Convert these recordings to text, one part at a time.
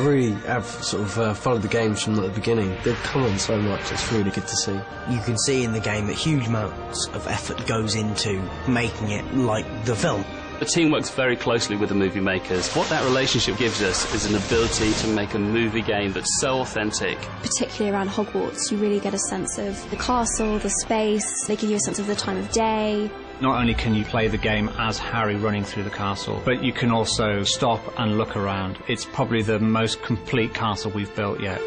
really have sort of followed the games from the beginning. They've come on so much, it's really good to see. You can see in the game that huge amounts of effort goes into making it like the film. The team works very closely with the movie makers. What that relationship gives us is an ability to make a movie game that's so authentic. Particularly around Hogwarts, you really get a sense of the castle, the space. They give you a sense of the time of day. Not only can you play the game as Harry running through the castle, but you can also stop and look around. It's probably the most complete castle we've built yet.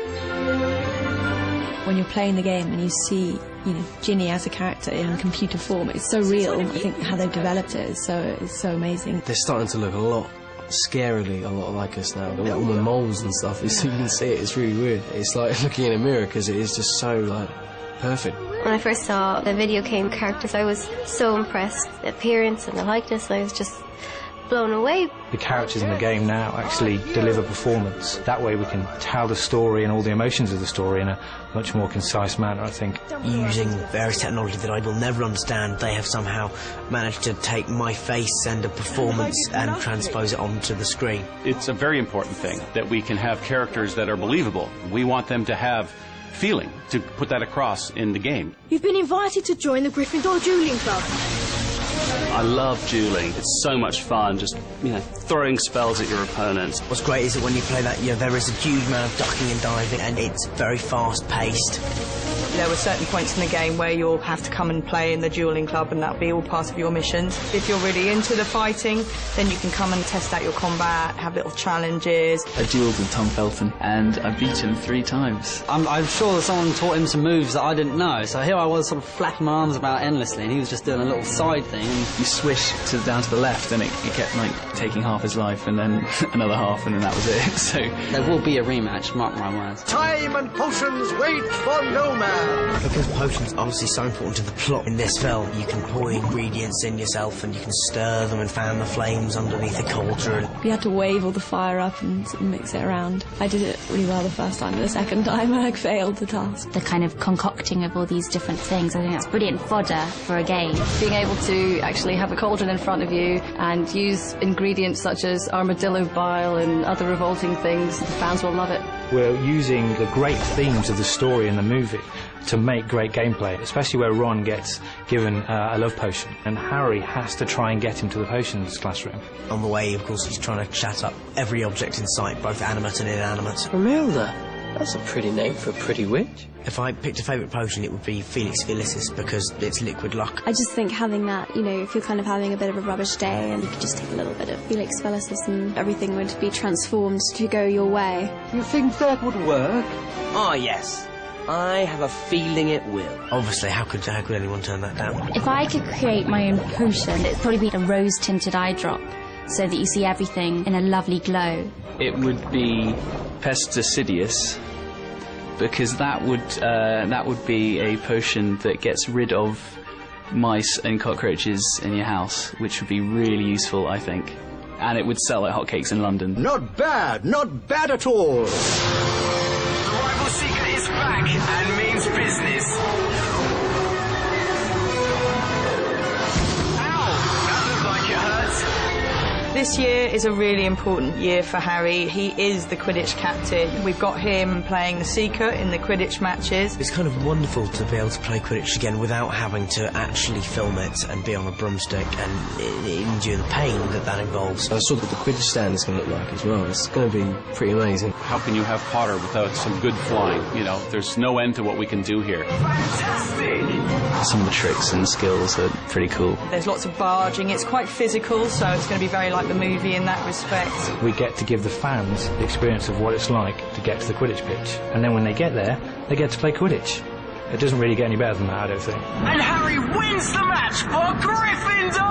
When you're playing the game and you see, you know, Ginny as a character in computer form, it's so real. I think how they've developed it is so amazing. They're starting to look a lot, scarily, a lot like us now. All the moles and stuff, you can see it, it's really weird. It's like looking in a mirror because it is just so, like, perfect. When I first saw the video game characters, I was so impressed. The appearance and the likeness, I was just blown away. The characters in the game now actually deliver performance. That way we can tell the story and all the emotions of the story in a much more concise manner, I think. Using various technology that I will never understand, they have somehow managed to take my face and a performance and transpose it onto the screen. It's a very important thing that we can have characters that are believable. We want them to have feeling, to put that across in the game. You've been invited to join the Gryffindor Dueling Club. I love dueling. It's so much fun, just, you know, throwing spells at your opponents. What's great is that when you play that, you know, there is a huge amount of ducking and diving, and it's very fast-paced. There were certain points in the game where you'll have to come and play in the dueling club, and that'll be all part of your missions. If you're really into the fighting, then you can come and test out your combat, have little challenges. I duelled with Tom Felton, and I beat him 3 times. I'm sure that someone taught him some moves that I didn't know, so here I was sort of flapping my arms about endlessly, and he was just doing a little side thing. You swish down to the left, and it kept, like, taking half his life, and then another half, and then that was it. So there will be a rematch, mark my words. Time and potions wait for no man. Because potions are obviously so important to the plot in this film, you can pour ingredients in yourself and you can stir them and fan the flames underneath a cauldron. You had to wave all the fire up and mix it around. I did it really well the first time, but the second time I failed the task. The kind of concocting of all these different things, I think that's brilliant fodder for a game. Being able to actually have a cauldron in front of you and use ingredients such as armadillo bile and other revolting things, the fans will love it. We're using the great themes of the story in the movie to make great gameplay, especially where Ron gets given a love potion, and Harry has to try and get him to the potions classroom. On the way, of course, he's trying to chat up every object in sight, both animate and inanimate. Romilda, that's a pretty name for a pretty witch. If I picked a favourite potion, it would be Felix Felicis, because it's liquid luck. I just think having that, you know, if you're kind of having a bit of a rubbish day and you could just take a little bit of Felix Felicis and everything would be transformed to go your way. You think that would work? Ah, yes. I have a feeling it will. Obviously, how could anyone turn that down? If I could create my own potion, it'd probably be a rose-tinted eye drop, so that you see everything in a lovely glow. It would be Pesticidious, because that would be a potion that gets rid of mice and cockroaches in your house, which would be really useful, I think. And it would sell like hotcakes in London. Not bad at all. The rival seeker is back and means business. Ow! That looked like it hurt. This year is a really important year for Harry. He is the Quidditch captain. We've got him playing the Seeker in the Quidditch matches. It's kind of wonderful to be able to play Quidditch again without having to actually film it and be on a broomstick and endure the pain that involves. I saw what the Quidditch stand is going to look like as well. It's going to be pretty amazing. How can you have Potter without some good flying? You know, there's no end to what we can do here. Fantastic! Some of the tricks and skills are pretty cool. There's lots of barging. It's quite physical, so it's going to be very like the movie in that respect. We get to give the fans the experience of what it's like to get to the Quidditch pitch, and then when they get there, they get to play Quidditch. It doesn't really get any better than that, I don't think. And Harry wins the match for Gryffindor!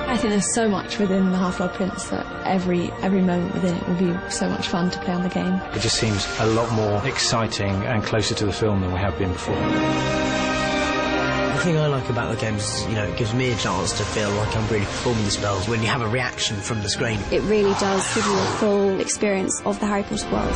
I think there's so much within the Half-Blood Prince that every moment within it will be so much fun to play on the game. It just seems a lot more exciting and closer to the film than we have been before. The thing I like about the game is, you know, it gives me a chance to feel like I'm really performing the spells when you have a reaction from the screen. It really does give you a full experience of the Harry Potter world.